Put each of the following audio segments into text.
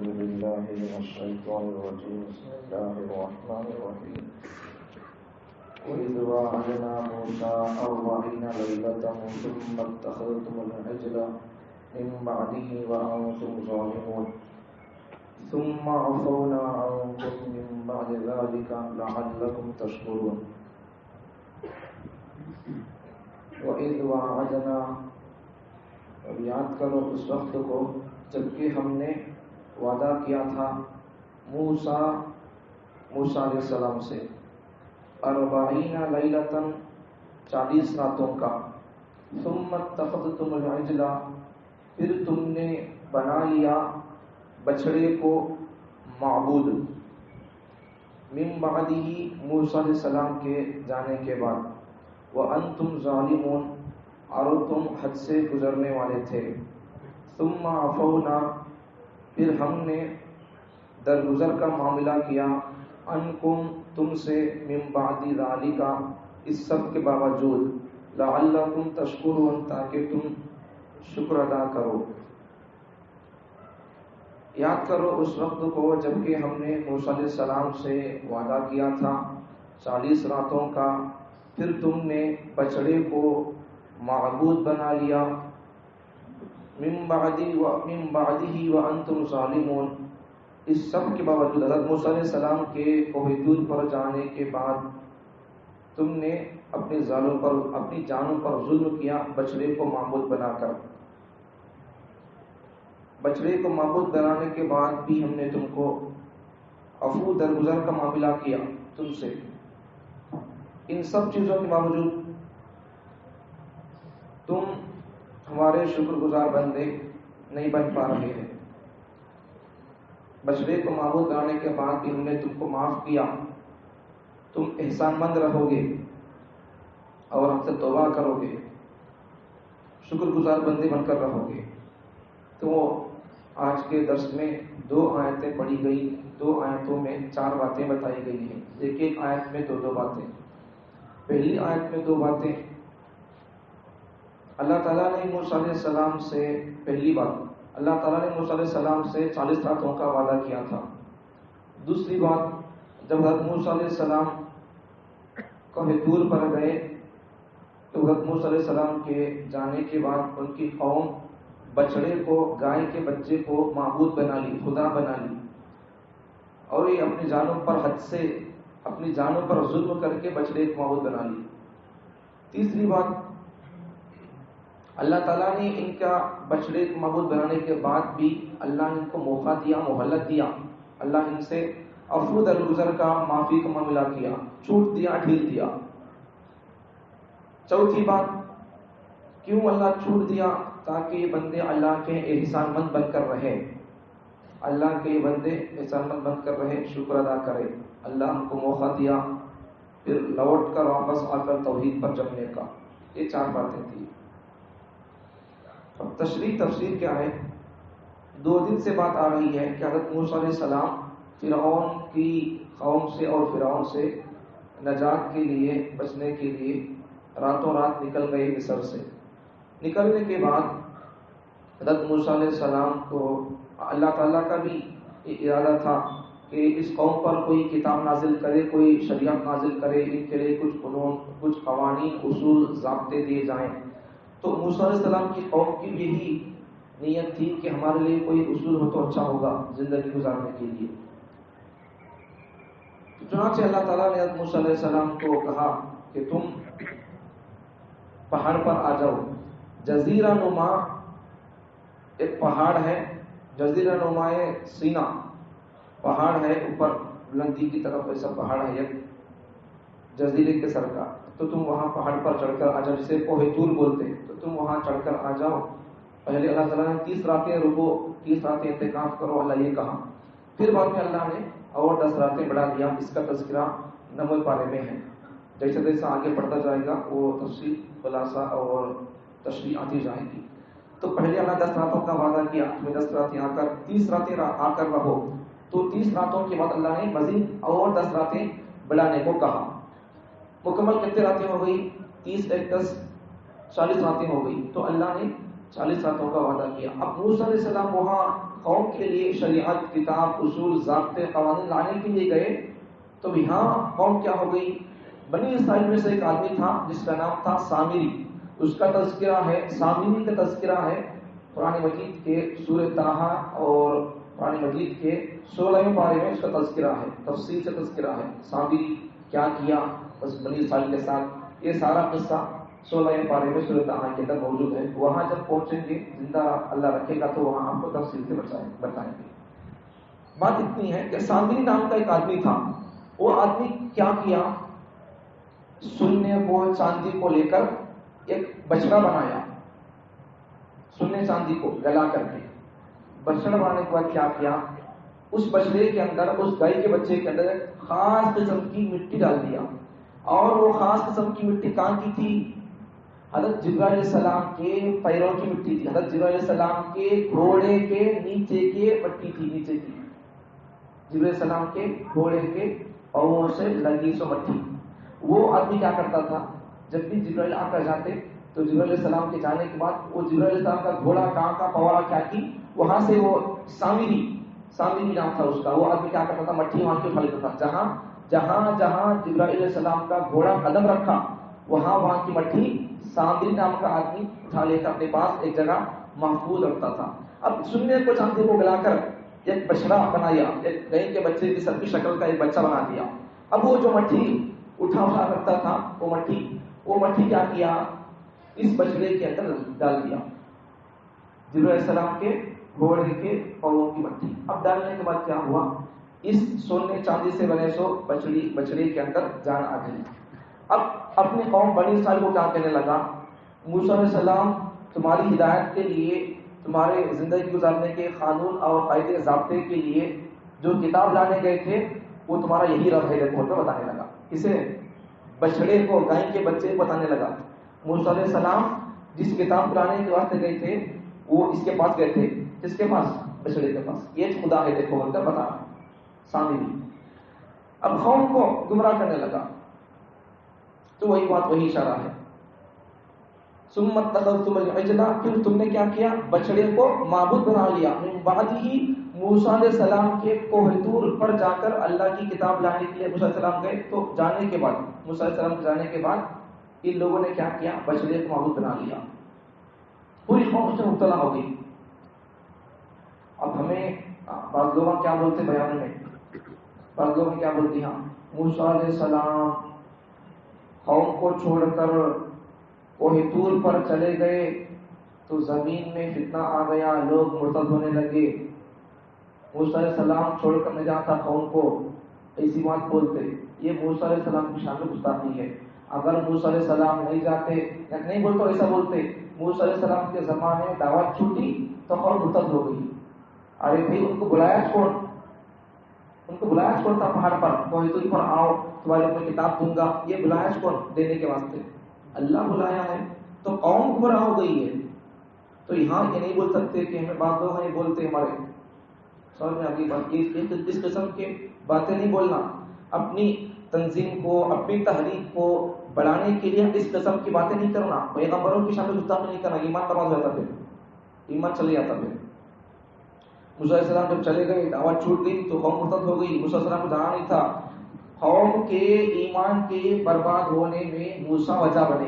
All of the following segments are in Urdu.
بالله من الشيطان الرجيم بسم الله الرحمن الرحيم وإذ واعدنا موسى 40 ليلة ثم اتخذتم العجل من بعده وأنتم ظالمون ثم عفونا عنكم من بعد ذلك لعلكم تشكرون وإذ واعدنا اور یاد کرو اس وقت کو جبکہ ہم نے وعدہ کیا تھا موسیٰ علیہ السلام سے 40 لیلۃ 40 راتوں کا ثم اتخذتم العجل پھر تم نے بنا لیا بچڑے کو معبود من بعدہ موسیٰ علیہ السلام کے جانے کے بعد وانتم ظالمون اور تم حد سے گزرنے والے تھے ثم عفونا پھر ہم نے درگزر کا معاملہ کیا عنکم تم سے من بعد ذالک اس سب کے باوجود لعلکم تشکرون تاکہ تم شکر ادا کرو. یاد کرو اس وقت کو جبکہ ہم نے موسیٰ علیہ السلام سے وعدہ کیا تھا 40 راتوں کا، پھر تم نے بچڑے کو معبود بنا لیا من بعدہ وانتم ظالمون. اس سب کے باوجود حضرت موسیٰ علیہ السلام کے کوہ طور پر جانے کے بعد تم نے اپنی جانوں پر ظلم کیا بچڑے کو معبود بنا کر. بچڑے کو معبود بنانے کے بعد بھی ہم نے تم کو عفو درگزر کا معاملہ کیا تم سے. ان سب چیزوں کے باوجود تم ہمارے شکر گزار بندے نہیں بن پا رہے ہیں. بچڑے کو معبود بنانے کے بعد بھی ہم نے تم کو معاف کیا. تم احسان مند رہو گے اور ہم سے توبہ کرو گے، شکر گزار بندے بن کر رہو گے. تو آج کے درس میں 2 آیتیں پڑھی گئی، 2 آیتوں میں 4 باتیں بتائی گئی ہیں. ایک آیت میں 2 باتیں. پہلی آیت میں 2 باتیں اللہ تعالیٰ نے موسیٰ علیہ السلام سے، پہلی بات اللہ تعالیٰ نے موسیٰ علیہ السلام سے 40 راتوں کا وعدہ کیا تھا. دوسری بات جب حضرت موسیٰ علیہ السلام کوہ طور پر گئے تو حضرت موسیٰ علیہ السلام کے جانے کے بعد ان کی قوم بچڑے کو، گائے کے بچے کو معبود بنا لی، خدا بنا لی، اور یہ اپنی جانوں پر حد سے اپنی جانوں پر ظلم کر کے بچڑے کو معبود بنا لی. تیسری بات اللہ تعالیٰ نے ان کا بچڑے کو معبود بنانے کے بعد بھی اللہ نے ان کو موقع دیا، مہلت دیا. اللہ ان سے عفو درگزر کا، معافی کا معاملہ کیا، چھوٹ دیا، ڈھیل دیا. چوتھی بات کیوں اللہ چھوٹ دیا؟ تاکہ یہ بندے اللہ کے احسان مند بن کر رہے، اللہ کے بندے احسان مند بن کر رہے، شکر ادا کرے. اللہ ہم کو موقع دیا پھر لوٹ کر واپس آ کر توحید پر جمنے کا. یہ 4 باتیں تھیں. اب تشریح تفسیر کیا ہے؟ 2 دن سے بات آ رہی ہے کہ حضرت موسیٰ علیہ السلام فرعون کی قوم سے اور فرعون سے نجات کے لیے، بچنے کے لیے راتوں رات نکل گئے مصر سے. نکلنے کے بعد حضرت موسیٰ علیہ السلام کو اللہ تعالیٰ کا بھی ارادہ تھا کہ اس قوم پر کوئی کتاب نازل کرے، کوئی شریعت نازل کرے، ان کے لیے کچھ قانون، کچھ قوانین، اصول، ضابطے دیے جائیں. تو موسیٰ علیہ السلام کی قوم کی بھی یہی نیت تھی کہ ہمارے لیے کوئی اصول ہو تو اچھا ہوگا زندگی گزارنے کے لیے. چنانچہ اللہ تعالیٰ نے حضرت موسیٰ علیہ السلام کو کہا کہ تم پہاڑ پر آ جاؤ. جزیرہ نما ایک پہاڑ ہے، جزیرہ نما سینا پہاڑ ہے، اوپر بلندی کی طرف ایسا پہاڑ ہے ایک جزیرے کے سر کا. تو تم وہاں پہاڑ پر چڑھ کر آ جاؤ، جسے کوہ طور بولتے ہیں. تو تم وہاں چڑھ کر آ جاؤ. پہلے اللہ تعالیٰ نے 30 راتیں رکو، 30 راتیں اعتکاف کرو، اللہ یہ کہا. پھر بعد میں اللہ نے اور 10 راتیں بڑھا دیا. اس کا تذکرہ 9ویں پارے میں ہے. جیسے جیسا آگے بڑھتا جائے گا وہ تفصیل، خلاصہ اور تشریح آتی جائے گی. تو پہلے اللہ 10 راتوں کا وعدہ کیا، میں 10 راتیں آ کر 30 راتیں آ کر رہو. تو 30 راتوں کے بعد اللہ نے مزید اور 10 راتیں بڑھانے کو کہا. مکمل کتنے راتیں ہو گئی؟ 30 + 10 40 راتیں ہو گئی. تو اللہ نے 40 راتوں کا وعدہ کیا. اب موسیٰ علیہ السلام وہاں قوم کے لیے شریعت، کتاب، اصول، ضابطے، قوانین لانے کے لیے گئے تو یہاں قوم کیا ہو گئی. بنی اسرائیل میں سے ایک آدمی تھا جس کا نام تھا سامری. اس کا تذکرہ ہے، سامری کا تذکرہ ہے قرآن مجید کے سورہ طٰہٰ اور قرآن مجید کے 16ویں پارے میں اس کا تذکرہ ہے، تفصیل سے تذکرہ ہے. سامری کیا کیا بس بنی اسرائیل کے ساتھ، یہ سارا قصہ 16ویں پارے میں سورہ طٰہٰ کے اندر موجود ہے. وہاں جب پہنچیں گے زندہ اللہ رکھے گا تو وہاں آپ کو تفصیل سے بتائیں گے. بات اتنی ہے کہ سامری نام کا ایک آدمی تھا. وہ آدمی کیا کیا، سونے کو چاندی کو لے کر ایک بچڑا بنایا، سونے چاندی کو گلا کر کے بچڑا بنانے کے بعد کیا کیا، اس بچڑے کے اندر، اس گائے کے بچے کے اندر ایک خاص قسم کی مٹی ڈال دیا. اور وہ خاص قسم کی مٹی کہاں کی تھی؟ حضرت جبرائیل علیہ السلام کے پیروں کی مٹی تھی. حضرت جبرائیل علیہ السلام کے گھوڑے کے نیچے کے مٹی تھی، نیچے کی جبرائیل علیہ السلام کے گھوڑے کے پاؤں سے لگی سو مٹی. وہ آدمی کیا کرتا تھا، جب بھی جبرائیل آ کر جاتے تو جبرائیل علیہ السلام کے جانے کے بعد وہ جبرائیل علیہ السلام کا گھوڑا کہاں کا پوارا کیا کی، وہاں سے وہ سامری نام تھا اس کا، وہ آدمی کیا کرتا تھا، مٹی وہاں کی اٹھا لیتا تھا. جہاں جبرائیل علیہ السلام کا گھوڑا قدم رکھا وہاں کی مٹی سامری نام کا آدمی اٹھا لے کر اپنے پاس ایک جگہ محفوظ رکھتا تھا. اب سننے کو چاندی کو گلا کر ایک بچڑا بنایا، ایک گائے کے بچے کی سب کی شکل کا ایک بچہ بنا دیا. اب وہ جو مٹی اٹھا کرتا تھا، وہ مٹی کیا کیا، اس بچڑے کے اندر ڈال دیا، جبرائیل علیہ السلام کے گھوڑے کے پاؤں کی مٹی. اب ڈالنے کے بعد کیا ہوا، اس سونے چاندی سے بنے سو بچڑے کے اندر جان آ گئی. اب اپنی قوم بنی اسرائیل کو کیا کہنے لگا، موسیٰ علیہ السلام تمہاری ہدایت کے لیے، تمہارے زندگی گزارنے کے قانون اور قاعدے ضابطے کے لیے جو کتاب لانے گئے تھے وہ تمہارا یہی رب ہے، دیکھو تو بتانے لگا. اسے بچڑے کو، گائے کے بچے کو بتانے لگا. موسیٰ علیہ السلام جس کتاب لانے کے واسطے گئے تھے وہ اس کے پاس گئے تھے، کس کے پاس، بچڑے کے پاس. یہ خدا ہے دیکھو بول کر بتا سامری. اب قوم کو گمراہ کرنے لگا تو وہی بات، وہی اشارہ ہے. ثم اتخذتم العجل، پھر تم نے کیا کیا، بچڑے کو معبود بنا لیا. من بعدہ، موسیٰ علیہ السلام کے کوہ طور پر جا کر اللہ کی کتاب لانے کے لیے موسیٰ علیہ السلام گئے تو جانے کے بعد، موسیٰ علیہ السلام جانے کے بعد ان لوگوں نے کیا کیا، بچڑے کو معبود بنا لیا. پوری قوم اس میں مبتلا ہو گئی. اب ہمیں بعض لوگ کیا بولتے بیان میں، بعض لوگ کیا بولتے ہیں، موسیٰ علیہ السلام قوم کو چھوڑ کر کوہ طور پر چلے گئے تو زمین میں فتنہ آ گیا، لوگ مرتد ہونے لگے. موسیٰ علیہ السلام چھوڑ کر نہیں جاتا قوم کو، ایسی بات بولتے. یہ موسیٰ علیہ السلام کی شان میں گستاخی ہے. اگر موسیٰ علیہ السلام نہیں جاتے یا نہیں بولتے ایسا بولتے، موسیٰ علیہ السلام کے زمانے میں دعوت چھوٹی تو قوم مرتد ہو گئی. ارے بھائی ان کو بلایا کون تھا پہاڑ پر، کوہ طور پر آؤ تمہارے اپنے کتاب دوں گا، یہ بلایا کون دینے کے واسطے، اللہ بلایا ہے. تو قوم گمراہ ہو گئی ہے. تو یہاں یہ نہیں بول سکتے کہ ہمیں بعض لوگ نہیں بولتے، ہمارے سمجھ میں آگے بات، اس قسم کے باتیں نہیں بولنا. اپنی تنظیم کو، اپنی تحریک کو بڑھانے کے لیے اس قسم کی باتیں نہیں کرنا. پیغمبروں کی شان میں گستاخی نہیں کرنا، ایمان تباہ ہو جاتا، پھر ایمان چلے جاتا. پھر موسیٰ علیہ السلام جب چلے گئے، دعوت چھوٹ گئی تو قوم مرتد ہو گئی. موسیٰ علیہ السلام کو جانا نہیں تھا. قوم کے ایمان کے برباد ہونے میں موسیٰ وجہ بنے،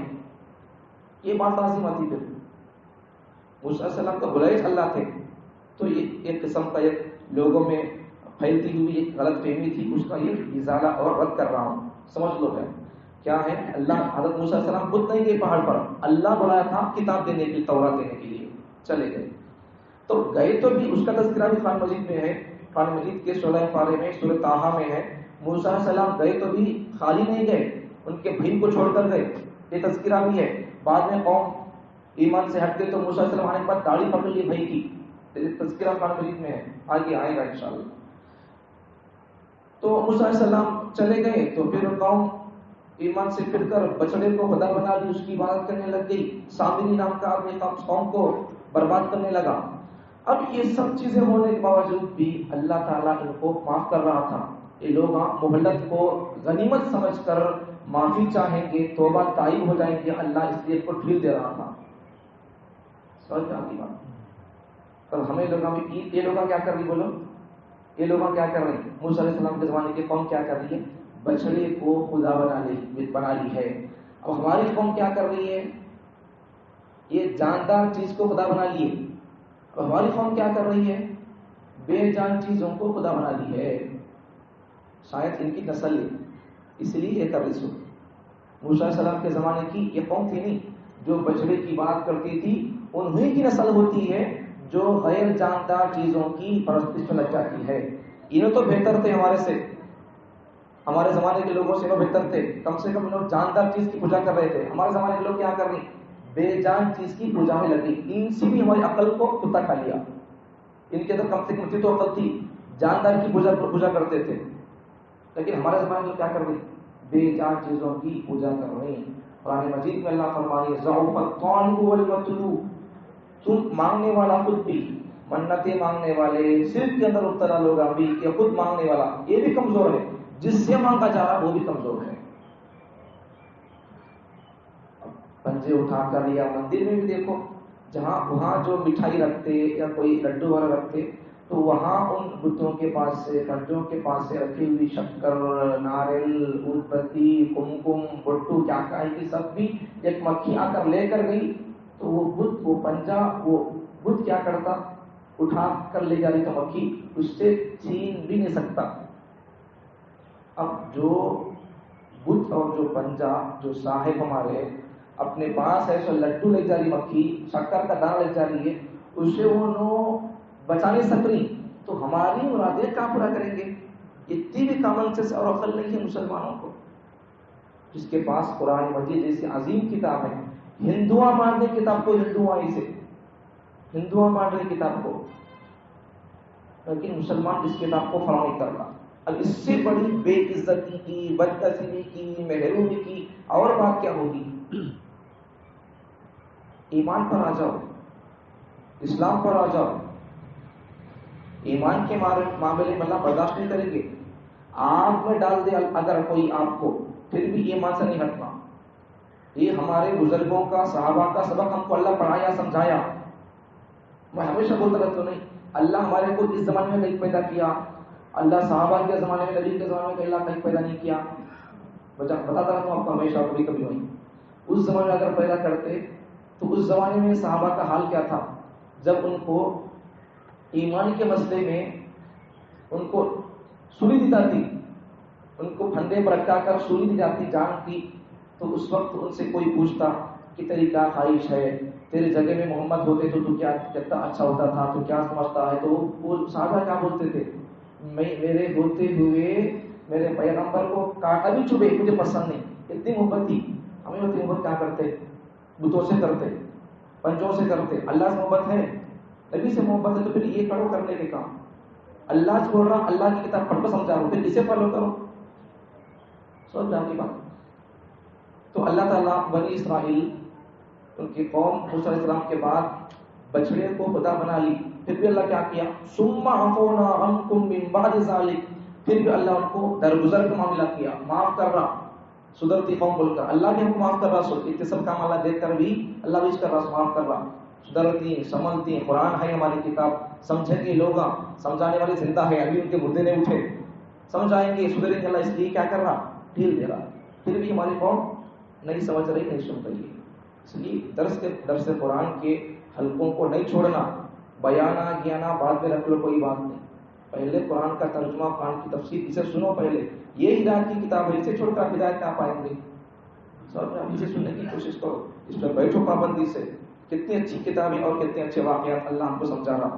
یہ بات لازم آتی. پھر موسیٰ علیہ السلام کا بلائے اللہ تھے تو یہ ایک قسم کا ایک لوگوں میں پھیلتی ہوئی ایک غلط فہمی تھی، اس کا یہ ازالہ اور رد کر رہا ہوں. سمجھ لو ہے کیا ہے. اللہ، حضرت موسیٰ علیہ السلام خود نہیں گئے پہاڑ پر، اللہ بلایا تھا کتاب دینے کی، تورات دینے کے لیے چلے گئے. تو گئے تو بھی، اس کا تذکرہ بھی قرآن مجید میں ہے. قرآن مجید کے 16 پارے میں سورہ طٰہٰ میں ہے. موسیٰ علیہ السلام گئے تو بھی خالی نہیں گئے، ان کے بھائی کو چھوڑ کر گئے، یہ تذکرہ بھی ہے. بعد میں قوم ایمان سے ہٹ گئے تو موسیٰ علیہ السلام آنے کے بعد داڑھی پکڑ لی بھائی کی، تذکرہ قرآن مجید میں ہے، آگے آئے گا انشاءاللہ. تو موسیٰ علیہ السلام چلے گئے تو پھر قوم ایمان سے پھر کر بچڑے کو خدا بنا لی، اس کی عبادت کرنے لگ گئی. سامری نام کا آدمی قوم کو برباد کرنے لگا. اب یہ سب چیزیں ہونے کے باوجود بھی اللہ تعالیٰ ان کو معاف کر رہا تھا. یہ لوگ مہلت کو غنیمت سمجھ کر معافی چاہیں گے، توبہ تائب ہو جائیں گے، اللہ اس لیے کو ڈھیل دے رہا تھا. سمجھ میں آتی بات؟ تب ہمیں لوگ یہ لوگ کیا کر رہی بولو، یہ لوگ کیا کر رہے ہیں؟ موسیٰ علیہ السلام کے زمانے کی قوم کیا کر رہی ہے؟ بچڑے کو خدا بنا لی ہے. اب ہماری قوم کیا کر رہی ہے؟ یہ جاندار چیز کو خدا بنا لیے. اب ہماری قوم کیا کر رہی ہے؟ بے جان چیزوں کو خدا بنا لی ہے. شاید ان کی نسل ہے اس لیے یہ کر رہی سو. موسیٰ علیہ السلام کے زمانے کی یہ قوم تھی نہیں جو بچڑے کی بات کرتی تھی، انہی کی نسل ہوتی ہے جو غیر جاندار چیزوں کی پرستش میں لگ جاتی ہے. انہوں تو بہتر تھے ہمارے سے، ہمارے زمانے کے لوگوں سے وہ بہتر تھے. کم سے کم انہوں جاندار چیز کی پوجا کر رہے تھے. ہمارے زمانے کے لوگ کیا کر رہے ہیں؟ بے جان چیز کی پوجا میں لگی. ان سے بھی ہماری عقل کو کتا کھا لیا. ان کے اندر کم سے کم تو عقل تھی، جاندار کی پوجا کرتے تھے. لیکن ہمارے زمانے میں کیا کر رہے ہیں؟ بے جان چیزوں کی پوجا کر رہے ہیں. قرآن مجید میں اللہ فرمانے ضعف الطالب والمطلوب، تم مانگنے والا خود بھی، منتیں مانگنے والے صرف کے اندر مبتلا لوگ بھی کہ خود مانگنے والا یہ بھی کمزور ہے، جس سے مانگا جا رہا وہ بھی کمزور ہے. پنجے اٹھا کر یا مندر میں بھی دیکھو، وہاں جو مٹھائی رکھتے یا کوئی لڈو وغیرہ رکھتے تو وہاں ان بتوں کے پاس سے، پنجوں کے پاس سے رکھی ہوئی شکر، ناریل، دودھ پتی، کمکم، بٹو کیا کی سب بھی ایک مکھی آ کر لے کر گئی تو وہ بت، وہ پنجا، وہ بت کیا کرتا؟ اٹھا کر لے جا رہی تو مکھی اس سے چھین بھی نہیں سکتا. اب جو بت اور جو پنجا جو صاحب ہمارے اپنے پاس ہے سو لڈو لے جا رہی مکھی، شکر کا دانا لے جا رہی ہے، اسے وہ بچا نہیں سک رہی تو ہماری مرادیں کہاں پورا کریں گے؟ اتنی بھی کامن سینس اور عقل نہیں ہے مسلمانوں کو. جس کے پاس قرآن مجید جیسی عظیم کتاب ہے، ہندوؤں مان رہے کتاب کو، ہندوؤں مان رہے کتاب کو، لیکن مسلمان اس کتاب کو فالو نہیں کر رہا. اب اس سے بڑی بے عزتی کی، بدنصیبی کی، محرومی کی اور بات کیا ہوگی؟ ایمان پر آ جاؤ، اسلام پر آ جاؤ. ایمان کے معاملے میں اللہ برداشت نہیں کریں گے. آگ میں ڈال دے اگر کوئی آپ کو، پھر بھی ایمان سے نہیں ہٹنا. یہ ہمارے بزرگوں کا، صحابہ کا سبق ہم کو اللہ پڑھایا، سمجھایا. میں ہمیشہ بولتا رہتا ہوں نہیں، اللہ ہمارے کو اس زمانے میں کہیں پیدا کیا، اللہ صحابہ کے زمانے میں، نبی کے زمانے میں اللہ کہیں پیدا نہیں کیا. بتاتا رہتا ہوں آپ کو ہمیشہ، کبھی کبھی نہیں. اس زمانے میں اگر پیدا کرتے تو اس زمانے میں صحابہ کا حال کیا تھا؟ جب ان کو ایمان کے مسئلے میں ان کو سولی دی جاتی، ان کو پھندے پر رکھا کر سولی دی جاتی جان کی، تو اس وقت ان سے کوئی پوچھتا کہ تیری کیا خواہش ہے، تیرے جگہ میں محمد ہوتے تو کیا کتنا اچھا ہوتا تھا، تو کیا سمجھتا ہے؟ تو وہ صحابہ کیا بولتے تھے؟ میرے ہوتے ہوئے میرے پیغمبر کو کاٹا بھی چبھے مجھے پسند نہیں. اتنی محبت تھی. ہمیں اتنی محبت کیا کرتے؟ بتوں سے کرتے، پنجوں سے کرتے. اللہ سے محبت ہے، نبی سے محبت ہے، تو پھر یہ کرو کرنے کے کام. اللہ سے بول رہا، اللہ کی کتاب پڑھ کر سمجھا رہا ہوں، پھر اسے فالو کرو. سمجھ میں آتی بات؟ تو اللہ تعالیٰ بنی اسرائیل، ان کی قوم موسیٰ علیہ السلام کے بعد بچڑے کو خدا بنا لی. پھر بھی اللہ کیا کیا؟ ثم عفونا عنکم من بعد ذلک، پھر بھی اللہ ان کو درگزر کا معاملہ کیا، معاف کر رہا. سدرتی قوم بول کر اللہ بھی ہم کو معاف کر رہا. اتنے سب کام اللہ دیکھ کر بھی اللہ بھی اس کا راس معاف کر رہا. سدرتی، سمجھتی، قرآن ہے ہماری کتاب، سمجھیں گے لوگ، سمجھانے والے زندہ ہے، ابھی ان کے مردے نہیں اٹھے، سمجھائیں گے، سدھریں گے. اللہ اس لیے کیا کر رہا؟ ڈھیل دے رہا. پھر بھی ہماری قوم نہیں سمجھ رہی، نہیں سن رہی. اس لیے درس قرآن کے حلقوں کو نہیں چھوڑنا. بیانہ گیانا بعد میں رکھ لو، کوئی بات نہیں. پہلے قرآن کا ترجمہ، قرآن کی تفسیر اسے سنو پہلے. یہ ہدایت کی کتاب ہے، اسے چھوڑ کر ہدایت کہاں پائیں گے؟ سب اسے سننے کی کوشش کرو، اس پر بیٹھو پابندی سے. کتنی اچھی کتابیں اور کتنے اچھے واقعات اللہ ہم کو سمجھا رہا.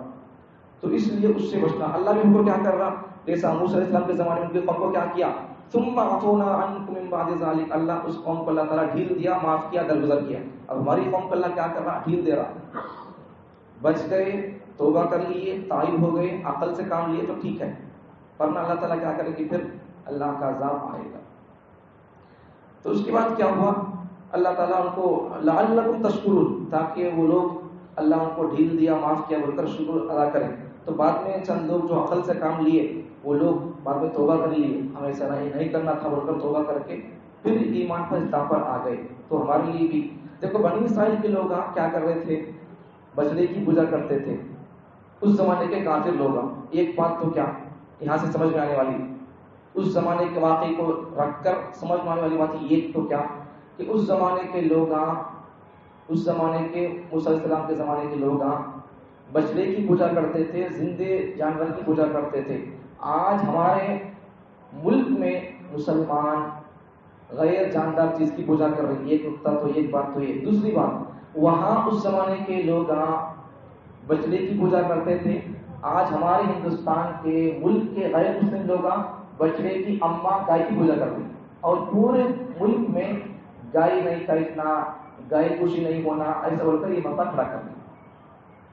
تو اس لیے اس سے بچنا. اللہ بھی ہم کو کیا کر رہا؟ جیسا موسیٰ علیہ السلام کے زمانے میں ان کی قوم کو کیا کیا؟ ثم عفونا عنکم من بعد ذلک، اللہ اس قوم کو اللہ تعالیٰ ڈھیل دیا، معاف کیا، درگزر کیا. اب ہماری قوم کو اللہ کیا کر رہا؟ ڈھیل دے رہا. بچ گئے، توبہ کر لیے، تائب ہو گئے، عقل سے کام لیے تو ٹھیک ہے، ورنہ اللہ تعالیٰ کیا کرے گی؟ پھر اللہ کا عذاب آئے گا. تو اس کے بعد کیا ہوا؟ اللہ تعالیٰ ان کو لعلکم تشکرون، تاکہ وہ لوگ، اللہ ان کو ڈھیل دیا، معاف کیا بول کر شکر ادا کریں. تو بعد میں چند لوگ جو عقل سے کام لیے وہ لوگ بعد میں توبہ کر لیے، ہمیں ایسا نہیں کرنا تھا بول کر توبہ کر کے پھر ایمان پر اسلام پر آ گئے. تو ہمارے لیے بھی دیکھو، بنی اسرائیل کے لوگ کیا کر رہے تھے؟ بچڑے کی پوجا کرتے تھے. اس زمانے کے کافر لوگ. ایک بات تو کیا یہاں سے سمجھ میں آنے والی, اس زمانے کے واقعے کو رکھ کر سمجھ میں آنے والی بات یہ تو کیا کہ اس زمانے کے لوگ, اس زمانے کے موسیٰ علیہ السلام کے زمانے کے لوگ بچڑے کی پوجا کرتے تھے, زندے جانور کی پوجا کرتے تھے. آج ہمارے ملک میں مسلمان غیر جاندار چیز کی پوجا کر رہے ہیں. ایک نقطہ تو ایک بات تو یہ. دوسری بات, وہاں اس زمانے کے لوگ بچڑے کی پوجا کرتے تھے. آج ہمارے ہندوستان کے ملک کے غیر مسلم لوگ بچڑے کی اماں گائے کی پوجا کرتے ہیں. اور پورے ملک میں گائے نہیں خریدنا, گائے کشی نہیں ہونا, ایسا بول کر یہ مسئلہ کھڑا کرتے ہیں.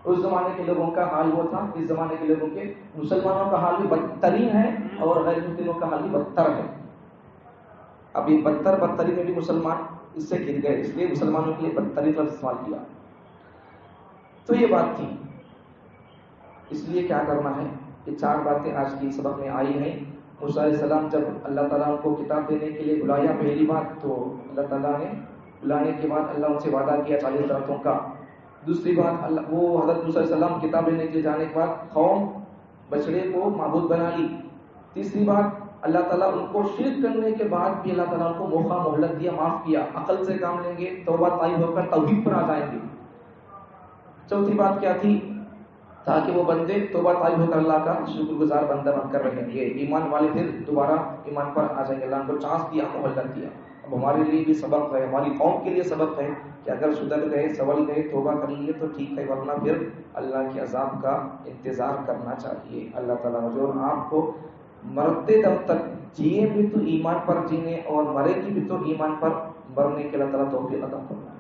اس زمانے کے لوگوں کا حال وہ تھا, اس زمانے کے لوگوں کے مسلمانوں کا حال بھی بدترین ہے اور غیر مسلموں کا حال بھی بدتر ہے. ابھی بدترین میں بھی مسلمان اس سے گر گئے, اس لیے مسلمانوں کے لیے بدترین لفظ استعمال کیا. تو یہ بات تھی. اس لیے کیا کرنا ہے, یہ 4 باتیں آج کی سبق میں آئی ہیں. موسیٰ علیہ السلام جب اللہ تعالیٰ کو کتاب دینے کے لیے بلایا پہلی بات, تو اللہ تعالیٰ نے بلانے کے بعد اللہ ان سے وعدہ کیا 40 راتوں کا. دوسری بات, وہ حضرت موسیٰ علیہ السلام کتاب لینے کے لیے جانے کے بعد قوم بچڑے کو معبود بنا لی. تیسری بات, اللہ تعالیٰ ان کو شرک کرنے کے بعد بھی اللہ تعالیٰ ان کو موقع مہلت دیا, معاف کیا. عقل سے کام لیں گے, توبہ طائب ہو کر توحید پر آ جائیں گے. چوتھی بات کیا تھی, تاکہ وہ بندے توبہ طائب ہو کر اللہ کا شکر گزار بندہ بن کر رہیں گے. ایمان والے پھر دوبارہ ایمان پر آ جائیں گے. اللہ ان کو چانس دیا, مہلت دیا. اب ہمارے لیے بھی سبق ہے, ہماری قوم کے لیے سبق ہے کہ اگر سدھر گئے, سنول گئے, توبہ کر لیے تو ٹھیک ہے, ورنہ پھر اللہ کے عذاب کا انتظار کرنا چاہیے. اللہ تعالیٰ مجھے اور آپ کو مرتے دم تک جیے بھی تو ایمان پر جینے اور مرے کی بھی تو ایمان پر مرنے کے اللہ تعالیٰ توفیق عطا فرمائے.